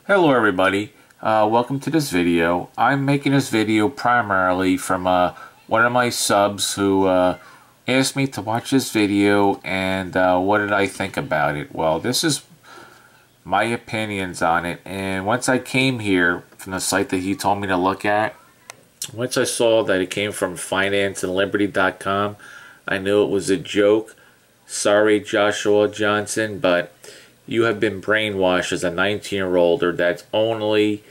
Hello everybody, welcome to this video. I'm making this video primarily from one of my subs who asked me to watch this video, and what did I think about it? Well, this is my opinions on it, and once I came here from the site that he told me to look at, once I saw that it came from financeandliberty.com, I knew it was a joke. Sorry, Joshua Johnson, but you have been brainwashed as a 19-year-old, or that's only,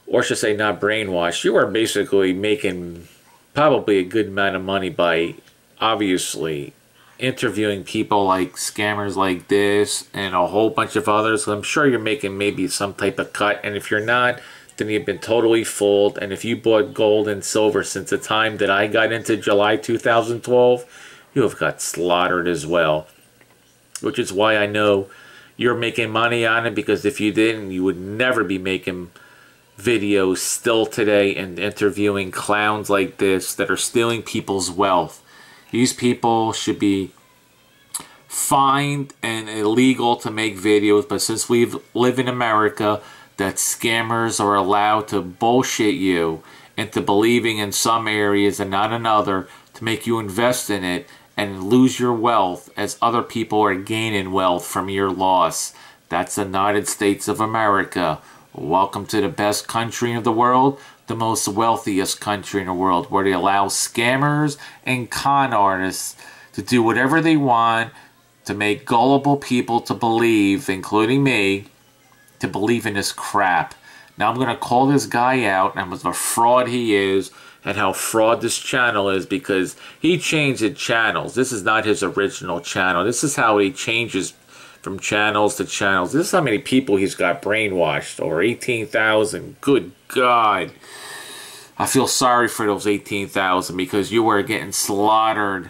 or I should say not brainwashed. You are basically making probably a good amount of money by obviously interviewing people like scammers like this and a whole bunch of others. I'm sure you're making maybe some type of cut, and if you're not, then you've been totally fooled. And if you bought gold and silver since the time that I got into July 2012, you have got slaughtered as well. Which is why I know you're making money on it, because if you didn't, you would never be making videos still today and interviewing clowns like this that are stealing people's wealth. These people should be fined and illegal to make videos, but since we live in America, that scammers are allowed to bullshit you into believing in some areas and not another, to make you invest in it and lose your wealth as other people are gaining wealth from your loss. That's the United States of America. Welcome to the best country in the world, the most wealthiest country in the world, where they allow scammers and con artists to do whatever they want to make gullible people to believe, including me, to believe in this crap. Now I'm going to call this guy out and what a fraud he is, and how fraud this channel is, because he changed the channels. This is not his original channel. This is how he changes from channels to channels. This is how many people he's got brainwashed. Over 18,000. Good God. I feel sorry for those 18,000, because you were getting slaughtered.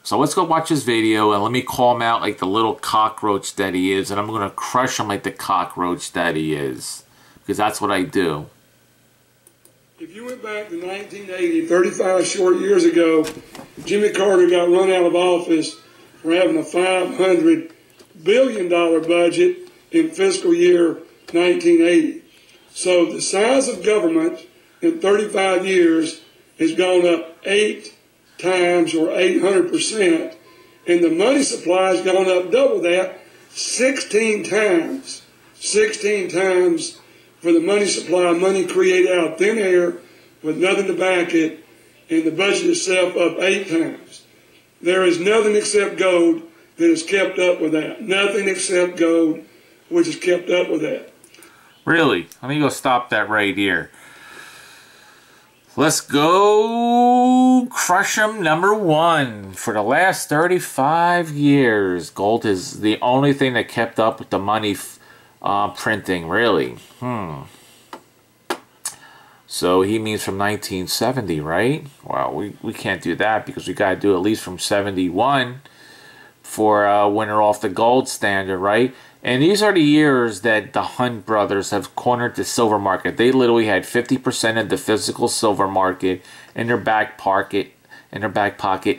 So let's go watch this video, and let me call him out like the little cockroach that he is, and I'm going to crush him like the cockroach that he is, because that's what I do. If you went back to 1980, 35 short years ago, Jimmy Carter got run out of office for having a $500 billion budget in fiscal year 1980. So the size of government in 35 years has gone up 8 times, or 800%, and the money supply has gone up double that, 16 times. 16 times for the money supply, money created out of thin air with nothing to back it, and the budget itself up 8 times. There is nothing except gold that has kept up with that. Nothing except gold which has kept up with that. Really? Let me go stop that right here. Let's go crush them. Number one. For the last 35 years, gold is the only thing that kept up with the money printing, really. So he means from 1970, right? Well, we can't do that, because we got to do at least from 71 for when they're off the gold standard, right? And these are the years that the Hunt brothers have cornered the silver market. They literally had 50% of the physical silver market in their back pocket,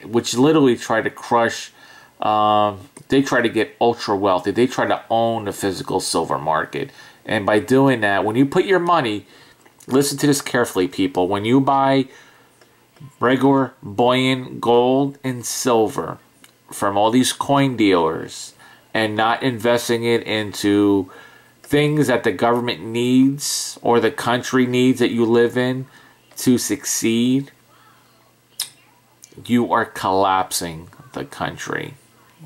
which literally tried to crush. They try to get ultra wealthy. They try to own the physical silver market. And by doing that, when you put your money, listen to this carefully, people. When you buy regular bullion, gold, and silver from all these coin dealers, and not investing it into things that the government needs or the country needs that you live in to succeed, you are collapsing the country.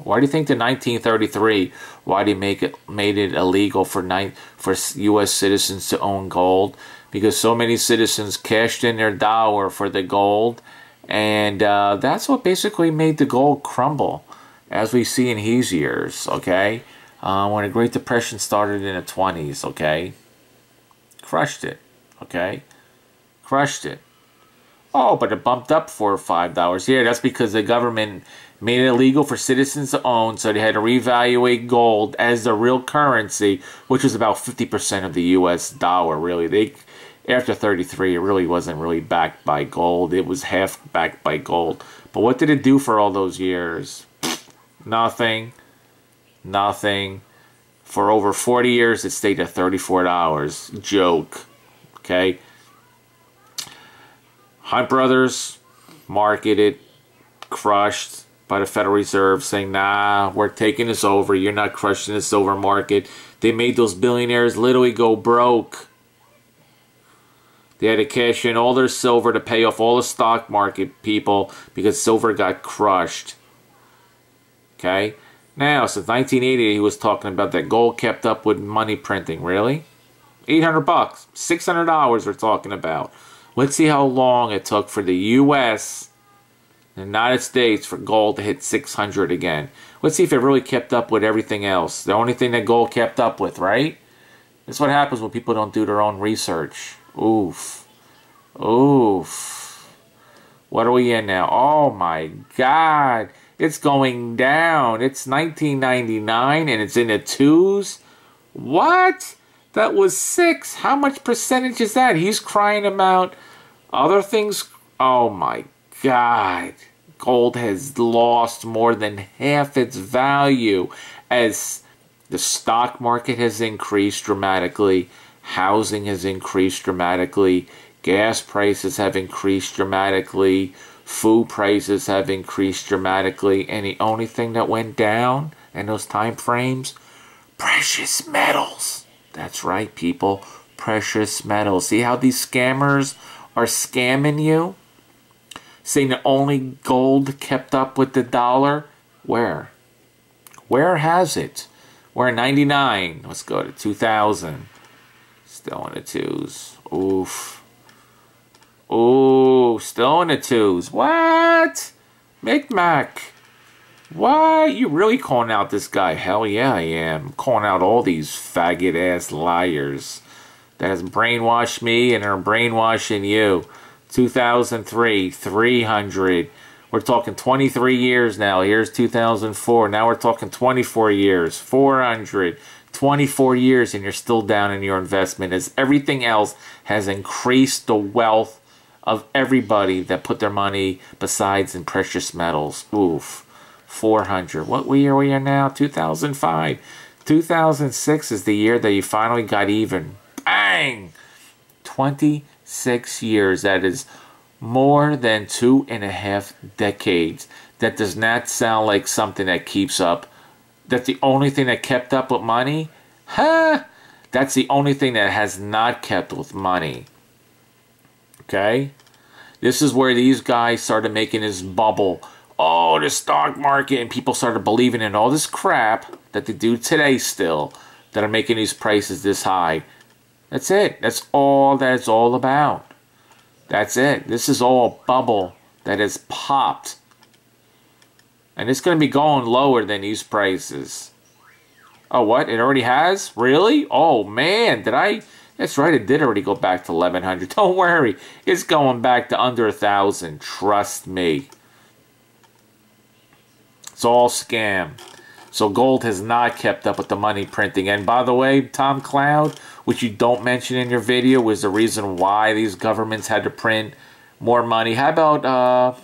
Why do you think the 1933, why they made it illegal for U.S. citizens to own gold? Because so many citizens cashed in their dollar for the gold, and that's what basically made the gold crumble, as we see in his years, okay? When the Great Depression started in the 20s, okay? Crushed it, okay? Crushed it. Oh, but it bumped up $4 or $5. Yeah, that's because the government made it illegal for citizens to own, so they had to reevaluate gold as the real currency, which was about 50% of the U.S. dollar, really. After 33, it really wasn't really backed by gold. It was half backed by gold. But what did it do for all those years? Nothing. Nothing. For over 40 years, it stayed at $34. Joke. Okay? Hunt Brothers marketed, crushed by the Federal Reserve, saying, nah, we're taking this over. You're not crushing the silver market. They made those billionaires literally go broke. They had to cash in all their silver to pay off all the stock market people because silver got crushed. Okay? Now, since 1980, he was talking about that gold kept up with money printing. Really? $800, $600 we're talking about. Let's see how long it took for the U.S., the United States, for gold to hit 600 again. Let's see if it really kept up with everything else. The only thing that gold kept up with, right? That's what happens when people don't do their own research. Oof. Oof. What are we in now? Oh my God. It's going down. It's 1999 and it's in the twos. What? That was 6. How much percentage is that? He's crying about other things. Oh my God. Gold has lost more than half its value as the stock market has increased dramatically. Housing has increased dramatically. Gas prices have increased dramatically. Food prices have increased dramatically. And the only thing that went down in those time frames, precious metals. That's right, people. Precious metals. See how these scammers are scamming you? Saying that only gold kept up with the dollar? Where? Where has it? We're in 99. Let's go to 2000. Still in the twos. Oof. Ooh, still in the twos. What? Micmac. What? You really calling out this guy? Hell yeah, I am. Calling out all these faggot-ass liars that has brainwashed me and are brainwashing you. 2003, 300. We're talking 23 years now. Here's 2004. Now we're talking 24 years. 400. 24 years and you're still down in your investment as everything else has increased the wealth of everybody that put their money besides in precious metals. Oof. 400. What year are we in now? 2005. 2006 is the year that you finally got even. Bang! 26 years. That is more than 2.5 decades. That does not sound like something that keeps up. That's the only thing that kept up with money? Huh? That's the only thing that has not kept with money. Okay? This is where these guys started making this bubble. Oh, the stock market. And people started believing in all this crap that they do today still that are making these prices this high. That's it. That's all that it's all about. That's it. This is all a bubble that has popped. And it's going to be going lower than these prices. Oh, what? It already has? Really? Oh, man. Did I? That's right. It did already go back to 1100. Don't worry. It's going back to under 1,000. Trust me. It's all scam. So gold has not kept up with the money printing. And by the way, Tom Cloud, which you don't mention in your video, was the reason why these governments had to print more money. How about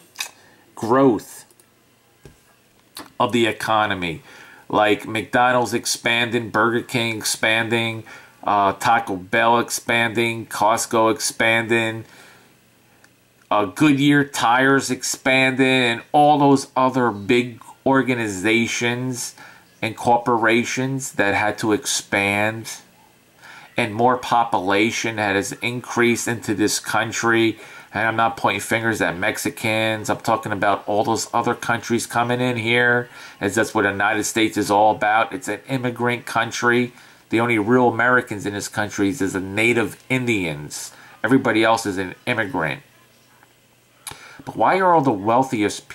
growth of the economy? Like McDonald's expanding, Burger King expanding, Taco Bell expanding, Costco expanding, Goodyear Tires expanding, and all those other big organizations and corporations that had to expand, and more population that has increased into this country. And I'm not pointing fingers at Mexicans. I'm talking about all those other countries coming in here, as that's what the United States is all about. It's an immigrant country. The only real Americans in this country is the native Indians. Everybody else is an immigrant. But why are all the wealthiest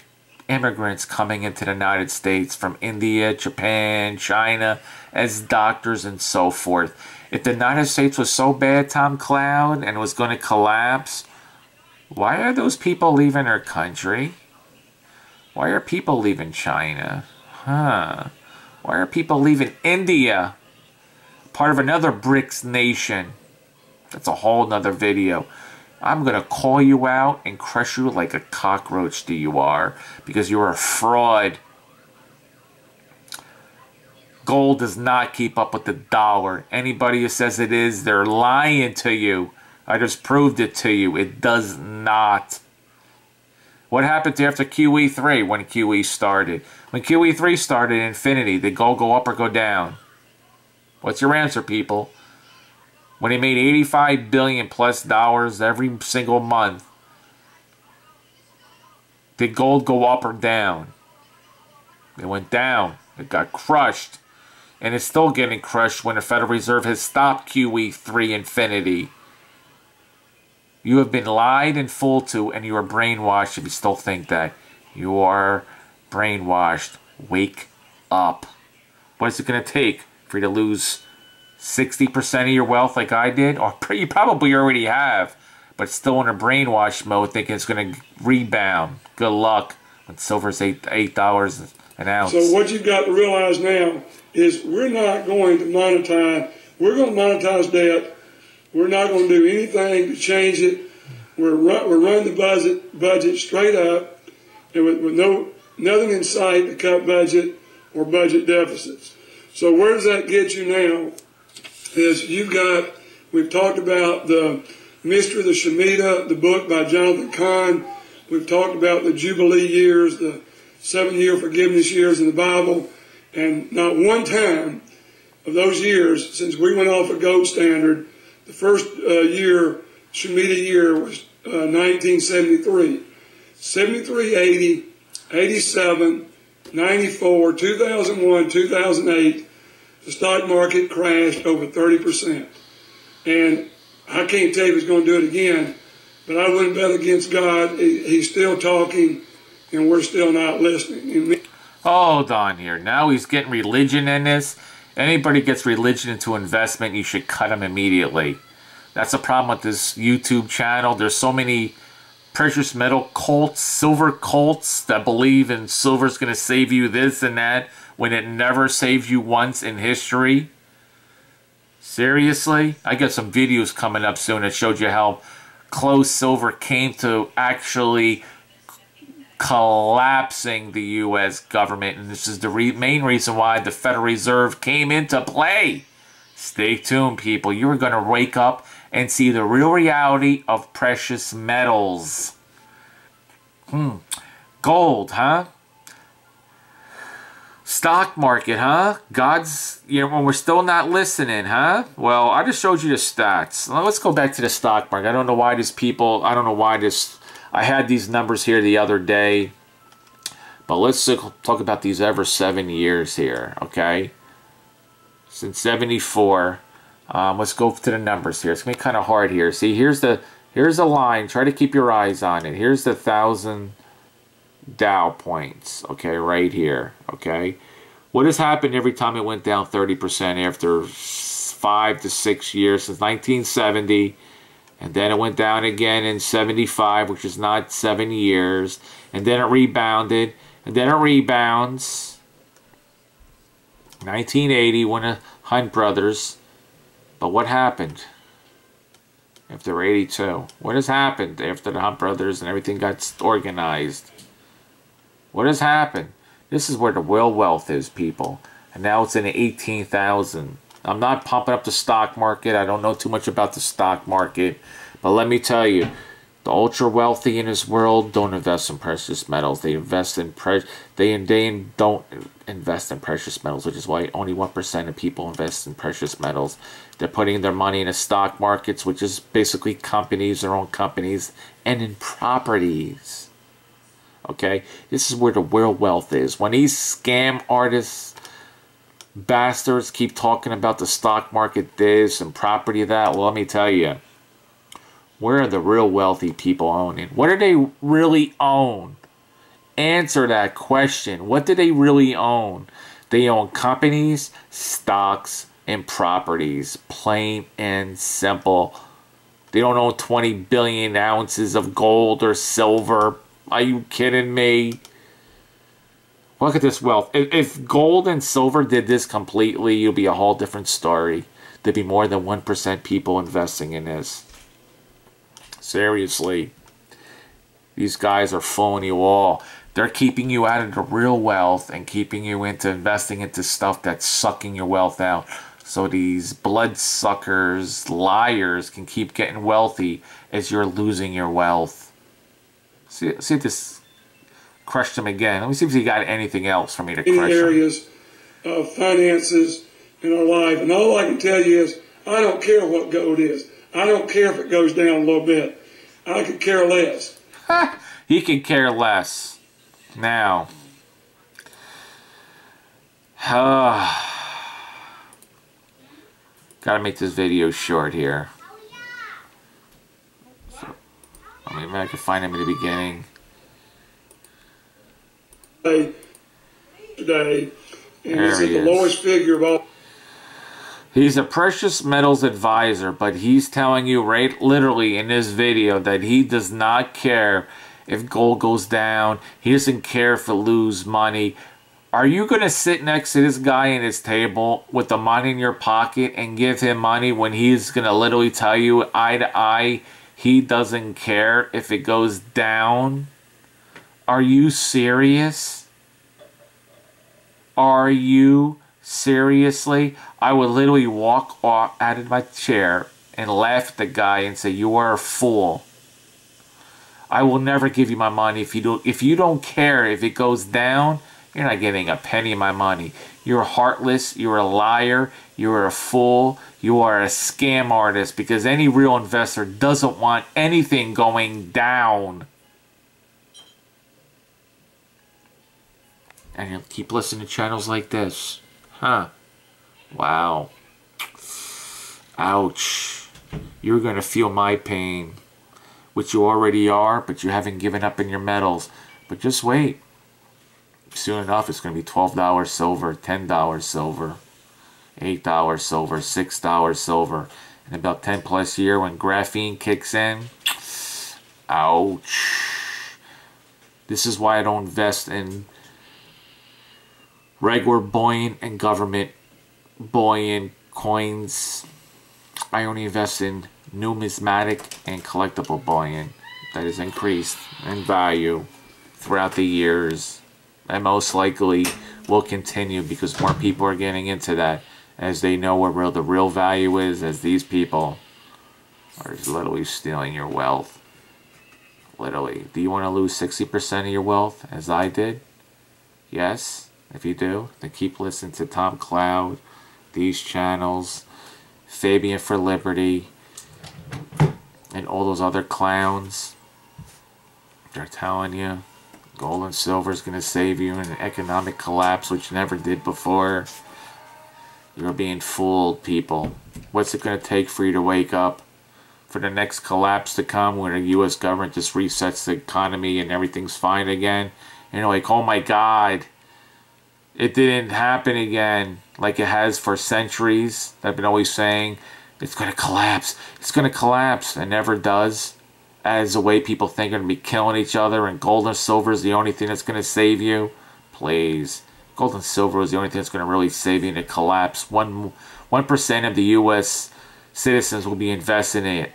immigrants coming into the United States from India, Japan, China, as doctors and so forth? If the United States was so bad, Tom Cloud, and was going to collapse, why are those people leaving our country? Why are people leaving China? Huh? Why are people leaving India? Part of another BRICS nation. That's a whole nother video. I'm going to call you out and crush you like a cockroach you are, because you're a fraud. Gold does not keep up with the dollar. Anybody who says it is, they're lying to you. I just proved it to you. It does not. What happened after QE3 when QE started? When QE3 started, infinity, did gold go up or go down? What's your answer, people? When he made $85 billion plus dollars every single month, did gold go up or down? It went down. It got crushed. And it's still getting crushed when the Federal Reserve has stopped QE3 infinity. You have been lied and fooled to, and you are brainwashed if you still think that. You are brainwashed. Wake up. What is it going to take for you to lose 60% of your wealth like I did? Or you probably already have, but still in a brainwash mode thinking it's going to rebound. Good luck when silver's $8 an ounce. So what you've got to realize now is we're not going to monetize. We're going to monetize debt. We're not going to do anything to change it. We're running the budget straight up, and with nothing in sight to cut budget or budget deficits. So where does that get you now? Is we've talked about the Mystery of the Shemitah, the book by Jonathan Cahn. We've talked about the Jubilee years, the 7-year forgiveness years in the Bible, and not one time of those years since we went off a gold standard. The first Shemitah year was 1973. 73, 80, 87, 94, 2001, 2008, the stock market crashed over 30%. And I can't tell you if he's going to do it again, but I wouldn't bet against God. He's still talking, and we're still not listening. Hold on here. Now he's getting religion in this. Anybody gets religion into investment, you should cut them immediately. That's the problem with this YouTube channel. There's so many precious metal cults, silver cults that believe in silver's going to save you this and that when it never saved you once in history. Seriously? I got some videos coming up soon that showed you how close silver came to actually collapsing the U.S. government, and this is the main reason why the Federal Reserve came into play. Stay tuned, people. You are going to wake up and see the real reality of precious metals. Gold, huh? Stock market, huh? God's, when we're still not listening, huh? Well, I just showed you the stats. Now, let's go back to the stock market. I don't know why I had these numbers here the other day, but let's talk about these ever 7 years here, okay? Since 74, let's go to the numbers here. It's gonna be kind of hard here. See, here's the line. Try to keep your eyes on it. Here's the 1,000 Dow points, okay, right here, okay? What has happened every time it went down 30% after 5 to 6 years since 1970? And then it went down again in 75, which is not 7 years. And then it rebounded. And then it rebounds. 1980, one of Hunt Brothers. But what happened after 82? What has happened after the Hunt Brothers and everything got organized? What has happened? This is where the real wealth is, people. And now it's in 18,000. I'm not pumping up the stock market. I don't know too much about the stock market. But let me tell you, the ultra wealthy in this world don't invest in precious metals. They invest in they don't invest in precious metals, which is why only 1% of people invest in precious metals. They're putting their money in the stock markets, which is basically companies, their own companies, and in properties. Okay? This is where the real wealth is. When these scam artists, bastards keep talking about the stock market this and property that, well, let me tell you, where are the real wealthy people owning? What do they really own? Answer that question. What do they really own? They own companies, stocks, and properties. Plain and simple. They don't own 20 billion ounces of gold or silver. Are you kidding me? Look at this wealth. If gold and silver did this completely, it'll be a whole different story. There'd be more than 1% people investing in this. Seriously. These guys are fooling you all. They're keeping you out of the real wealth and keeping you into investing into stuff that's sucking your wealth out. So these bloodsuckers, liars, can keep getting wealthy as you're losing your wealth. See if this crushed him again. Let me see if he got anything else for me to crush him. Areas of finances in our life. And all I can tell you is, I don't care what gold is. I don't care if it goes down a little bit. I could care less. He could care less. Now, gotta make this video short here. So, maybe I can find him in the beginning. Today, and it's at the lowest figure of all. He's a precious metals advisor, but he's telling you right literally in this video that he does not care if gold goes down. He doesn't care if it loses money. Are you going to sit next to this guy in his table with the money in your pocket and give him money when he's going to literally tell you eye to eye he doesn't care if it goes down? Are you serious? Are you seriously? I would literally walk out of my chair and laugh at the guy and say, you are a fool. I will never give you my money if you don't care if it goes down. You're not getting a penny of my money. You're heartless. You're a liar. You're a fool. You are a scam artist, because any real investor doesn't want anything going down. And you'll keep listening to channels like this. Huh. Wow. Ouch. You're going to feel my pain. Which you already are, but you haven't given up in your metals. But just wait. Soon enough, it's going to be $12 silver, $10 silver, $8 silver, $6 silver. In about 10 plus years, when graphene kicks in, ouch. This is why I don't invest in regular bullion and government bullion coins. I only invest in numismatic and collectible bullion that has increased in value throughout the years, and most likely will continue because more people are getting into that as they know what the real value is, as these people are just literally stealing your wealth. Literally. Do you want to lose 60% of your wealth as I did? Yes. If you do, then keep listening to Tom Cloud, these channels, Fabian for Liberty, and all those other clowns. They're telling you gold and silver is going to save you in an economic collapse, which never did before. You're being fooled, people. What's it going to take for you to wake up? For the next collapse to come, where the U.S. government just resets the economy and everything's fine again? And you're like, oh my God, it didn't happen again like it has for centuries. I've been always saying, it's going to collapse. It's going to collapse. It never does. As the way people think are going to be killing each other, and gold and silver is the only thing that's going to save you. Please. Gold and silver is the only thing that's going to really save you in a collapse. 1% of the U.S. citizens will be invested in it.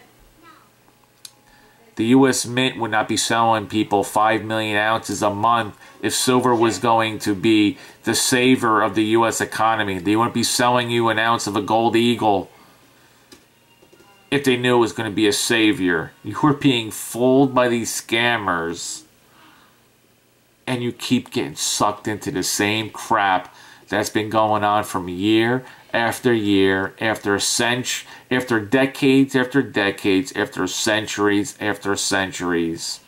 The U.S. Mint would not be selling people 5 million ounces a month if silver was going to be the saver of the U.S. economy. They wouldn't be selling you an ounce of a gold eagle if they knew it was going to be a savior. You were being fooled by these scammers, and you keep getting sucked into the same crap that's been going on from year after year, after decades after decades, after centuries after centuries.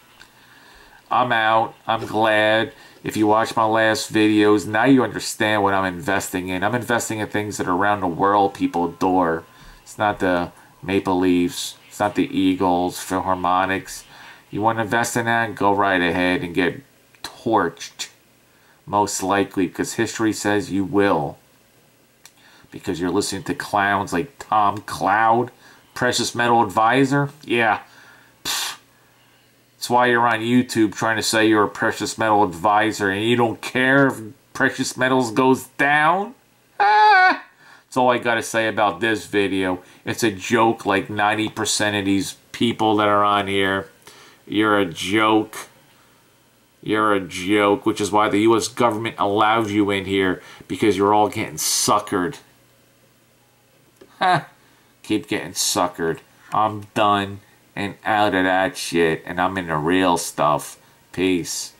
I'm out. I'm glad. If you watch my last videos, now you understand what I'm investing in. I'm investing in things that around the world people adore. It's not the Maple Leafs. It's not the Eagles, Philharmonics. You want to invest in that? Go right ahead and get torched. Most likely, because history says you will. Because you're listening to clowns like Tom Cloud, Precious Metal Advisor. Yeah. Pfft. That's why you're on YouTube trying to say you're a Precious Metal Advisor and you don't care if precious metals goes down. Ah! That's all I got to say about this video. It's a joke like 90% of these people that are on here. You're a joke. You're a joke, which is why the U.S. government allows you in here, because you're all getting suckered. Ha! Keep getting suckered. I'm done and out of that shit, and I'm in the real stuff. Peace.